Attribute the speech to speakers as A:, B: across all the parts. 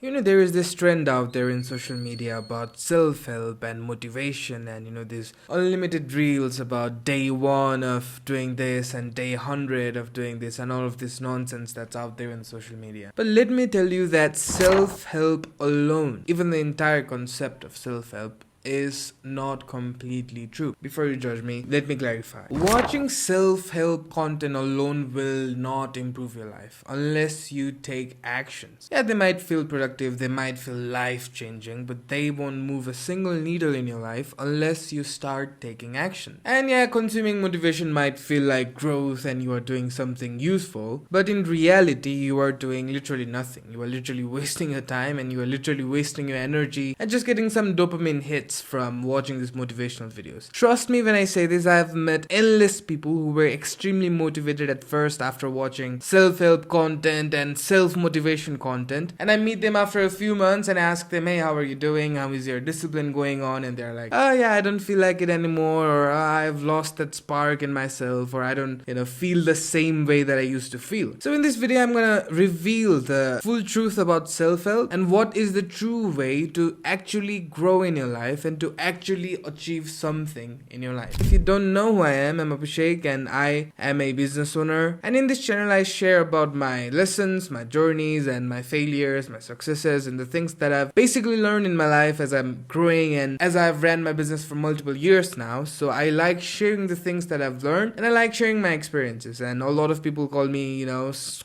A: There is this trend out there in social media about self-help and motivation and, these unlimited reels about day 1 of doing this and day 100 of doing this and all of this nonsense that's out there in social media. But let me tell you that self-help alone, even the entire concept of self-help, is not completely true. Before you judge me, let me clarify. Watching self-help content alone will not improve your life unless you take actions. Yeah, they might feel productive, they might feel life-changing, but they won't move a single needle in your life unless you start taking action. And yeah, consuming motivation might feel like growth and you are doing something useful, but in reality, you are doing literally nothing. You are literally wasting your time and you are literally wasting your energy and just getting some dopamine hits from watching these motivational videos. Trust me when I say this, I have met endless people who were extremely motivated at first after watching self-help content and self-motivation content, and I meet them after a few months and ask them, hey, how are you doing? How is your discipline going on? And they're like, oh yeah, I don't feel like it anymore, or I've lost that spark in myself, or I don't feel the same way that I used to feel. So in this video, I'm gonna reveal the full truth about self-help and what is the true way to actually grow in your life and to actually achieve something in your life. If you don't know who I am, I'm Abhishek and I am a business owner, and in this channel I share about my lessons, my journeys and my failures, my successes and the things that I've basically learned in my life as I'm growing and as I've ran my business for multiple years now. So I like sharing the things that I've learned and I like sharing my experiences, and a lot of people call me,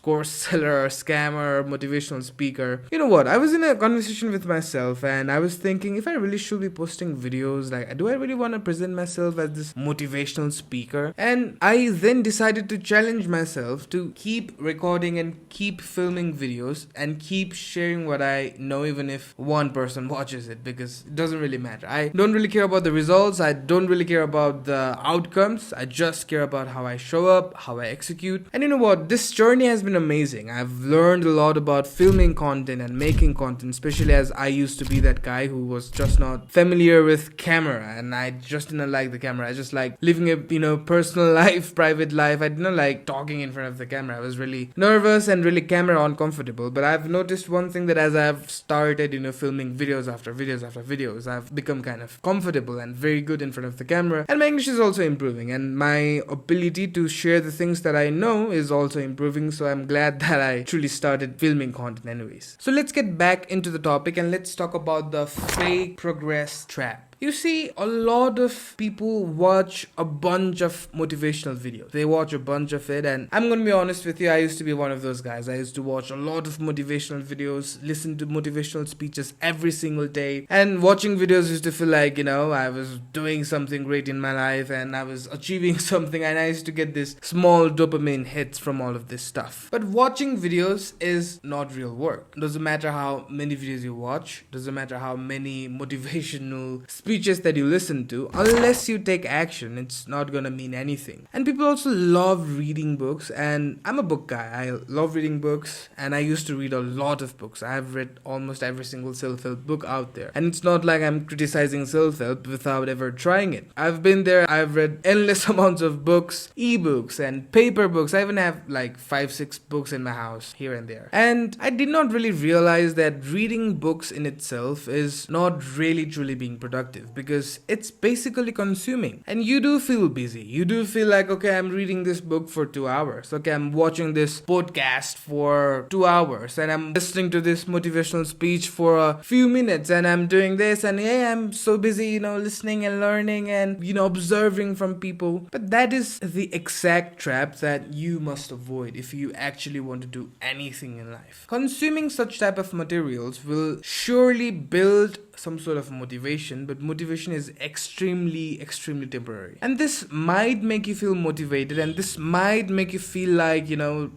A: course seller or scammer or motivational speaker. You know what? I was in a conversation with myself and I was thinking if I really should be posting videos, like do I really want to present myself as this motivational speaker? And I then decided to challenge myself to keep recording and keep filming videos and keep sharing what I know, even if one person watches it, because it doesn't really matter. I don't really care about the results, I don't really care about the outcomes, I just care about how I show up, how I execute. And you know what, this journey has been amazing. I've learned a lot about filming content and making content, especially as I used to be that guy who was just not familiar with camera and I just didn't like the camera. I just like living a personal life, private life. I didn't like talking in front of the camera. I was really nervous and really camera uncomfortable. But I've noticed one thing, that as I've started filming videos after videos after videos, I've become kind of comfortable and very good in front of the camera, and my English is also improving and my ability to share the things that I know is also improving. So I'm glad that I truly started filming content anyways. So let's get back into the topic and let's talk about the fake progress trap. You see, a lot of people watch a bunch of motivational videos. They watch a bunch of it, and I'm gonna be honest with you, I used to be one of those guys. I used to watch a lot of motivational videos, listen to motivational speeches every single day, and watching videos used to feel like, I was doing something great in my life and I was achieving something, and I used to get this small dopamine hits from all of this stuff. But watching videos is not real work. Doesn't matter how many videos you watch, doesn't matter how many motivational speeches that you listen to, unless you take action, it's not gonna mean anything. And people also love reading books, and I'm a book guy. I love reading books, and I used to read a lot of books. I've read almost every single self-help book out there, and it's not like I'm criticizing self-help without ever trying it. I've been there. I've read endless amounts of books, ebooks and paper books. I even have like 5-6 books in my house here and there, and I did not really realize that reading books in itself is not really truly being productive, because it's basically consuming, and you do feel busy. You do feel like, okay, I'm reading this book for 2 hours, okay, I'm watching this podcast for 2 hours, and I'm listening to this motivational speech for a few minutes, and I'm doing this, and yeah, I'm so busy listening and learning and observing from people. But that is the exact trap that you must avoid if you actually want to do anything in life. Consuming such type of materials will surely build some sort of motivation, but motivation is extremely temporary, and this might make you feel motivated, and this might make you feel like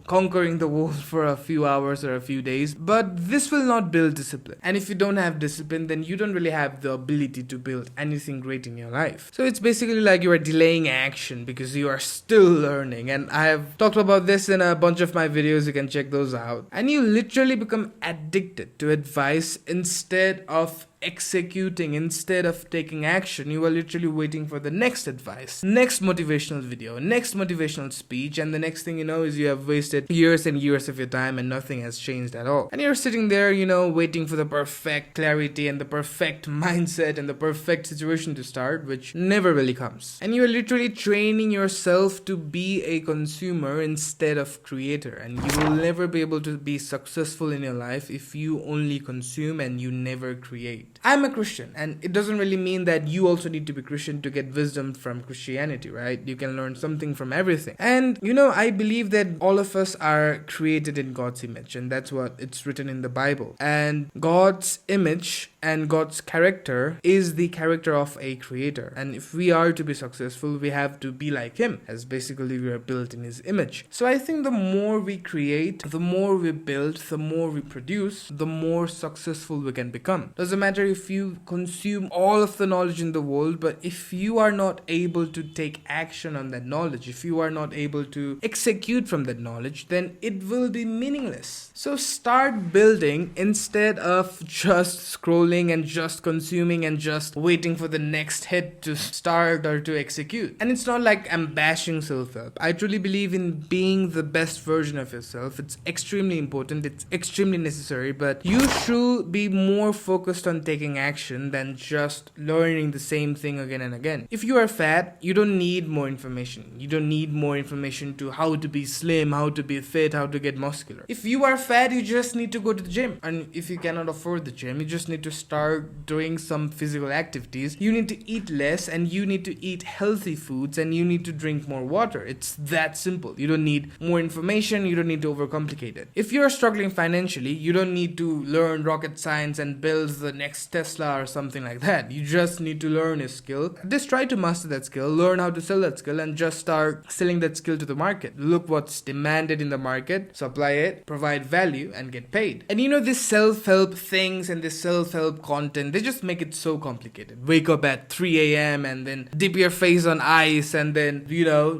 A: conquering the world for a few hours or a few days, but this will not build discipline. And if you don't have discipline, then you don't really have the ability to build anything great in your life. So it's basically like you are delaying action because you are still learning, and I have talked about this in a bunch of my videos. You can check those out, and you literally become addicted to advice instead of executing, instead of taking action, you are literally waiting for the next advice, next motivational video, next motivational speech, and the next thing you know is you have wasted years and years of your time and nothing has changed at all. And you're sitting there, waiting for the perfect clarity and the perfect mindset and the perfect situation to start, which never really comes. And you're literally training yourself to be a consumer instead of creator, and you will never be able to be successful in your life if you only consume and you never create. I'm a Christian, and it doesn't really mean that you also need to be Christian to get wisdom from Christianity, right? You can learn something from everything. And I believe that all of us are created in God's image, and that's what it's written in the Bible. And God's image and God's character is the character of a creator. And if we are to be successful, we have to be like him, as basically we are built in his image. So I think the more we create, the more we build, the more we produce, the more successful we can become. Doesn't matter if you consume all of the knowledge in the world, but if you are not able to take action on that knowledge, if you are not able to execute from that knowledge, then it will be meaningless. So start building instead of just scrolling and just consuming and just waiting for the next hit to start or to execute. And it's not like I'm bashing self-help. I truly believe in being the best version of yourself. It's extremely important, it's extremely necessary, but you should be more focused on taking action than just learning the same thing again and again. If you are fat, you don't need more information. You don't need more information to how to be slim, how to be fit, how to get muscular. If you are fat, you just need to go to the gym. And if you cannot afford the gym, you just need to start doing some physical activities. You need to eat less, and you need to eat healthy foods, and you need to drink more water. It's that simple. You don't need more information. You don't need to overcomplicate it. If you're struggling financially, you don't need to learn rocket science and build the next Tesla or something like that. You just need to learn a skill. Just try to master that skill, learn how to sell that skill, and just start selling that skill to the market. Look what's demanded in the market, supply it, provide value, and get paid. And this self-help things and this self-help content, they just make it so complicated. Wake up at 3 a.m. and then dip your face on ice and then,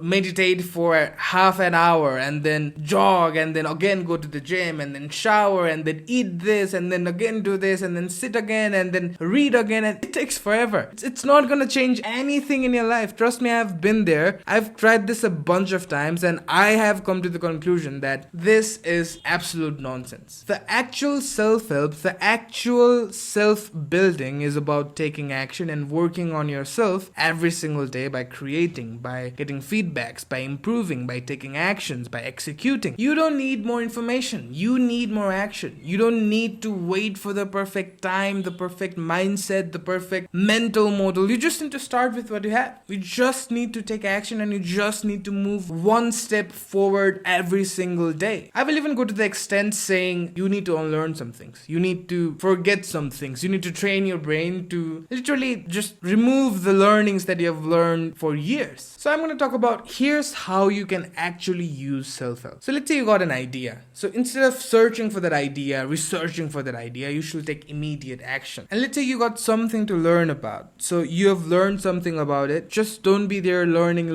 A: meditate for half an hour and then jog and then again go to the gym and then shower and then eat this and then again do this and then sit again and then read again, and it takes forever. It's not gonna change anything in your life. Trust me, I've been there. I've tried this a bunch of times and I have come to the conclusion that this is absolute nonsense. The actual self-help, the actual self-building is about taking action and working on yourself every single day by creating, by getting feedbacks, by improving, by taking actions, by executing. You don't need more information. You need more action. You don't need to wait for the perfect time, the perfect mindset, the perfect mental model. You just need to start with what you have. You just need to take action, and you just need to move one step forward every single day. I will even go to the extent saying you need to unlearn some things. You need to forget some things. You need to train your brain to literally just remove the learnings that you have learned for years. So I'm going to talk about here's how you can actually use self-help. So let's say you got an idea. So instead of searching for that idea, researching for that idea, you should take immediate action. And let's say you got something to learn about. So you have learned something about it. Just don't be there learning.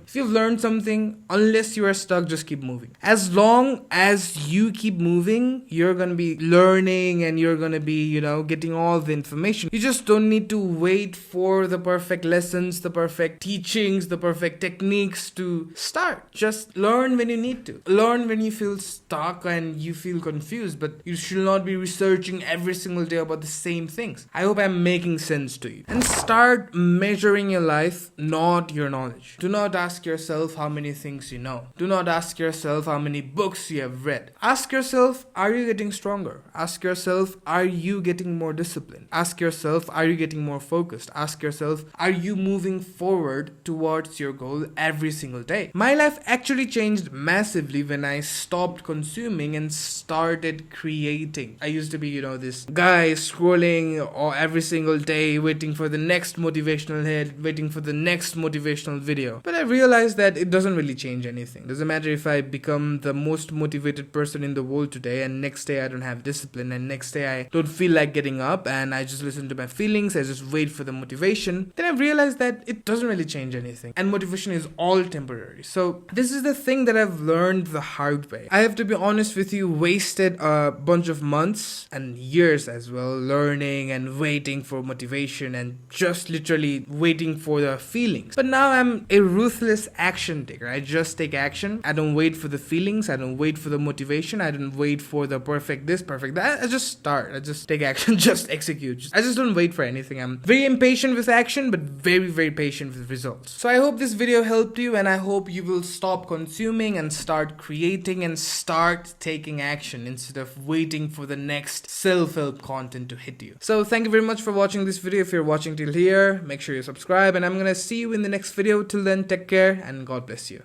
A: If you've learned something, unless you are stuck, just keep moving. As long as you keep moving, you're going to be learning and you're going to be, getting all the information. You just don't need to wait for the perfect lessons, the perfect teachings, the perfect techniques to start. Just learn when you need to. Learn when you feel stuck and you feel confused, but you should not be researching every single day about the same things. I hope I'm making sense to you. And start measuring your life, not your knowledge. Do not ask yourself how many things you know. Do not ask yourself how many books you have read. Ask yourself, are you getting stronger? Ask yourself, are you getting more disciplined? Ask yourself, are you getting more focused? Ask yourself, are you moving forward towards your goal every single day? My life actually changed massively when I stopped consuming and started creating. I used to be, this guy scrolling every single day, waiting for the next motivational hit, waiting for the next motivational video. But I realized that it doesn't really change anything. Doesn't matter if I become the most motivated person in the world today and next day I don't have discipline and next day I don't feel like getting up and I just listen to my feelings, I just wait for the motivation. Then I realized that it doesn't really change anything and motivation is all temporary. So this is the thing that I've learned the hard way. I have to be honest with you, wasted a bunch of months and years this as well, learning and waiting for motivation and just literally waiting for the feelings. But now I'm a ruthless action taker. I just take action. I don't wait for the feelings. I don't wait for the motivation. I don't wait for the perfect this, perfect that. I just start. I just take action, just execute. I just don't wait for anything. I'm very impatient with action, but very, very patient with results. So I hope this video helped you, and I hope you will stop consuming and start creating and start taking action instead of waiting for the next self-help content to hit you. So thank you very much for watching this video. If you're watching till here, make sure you subscribe, and I'm gonna see you in the next video. Till then, take care and God bless you.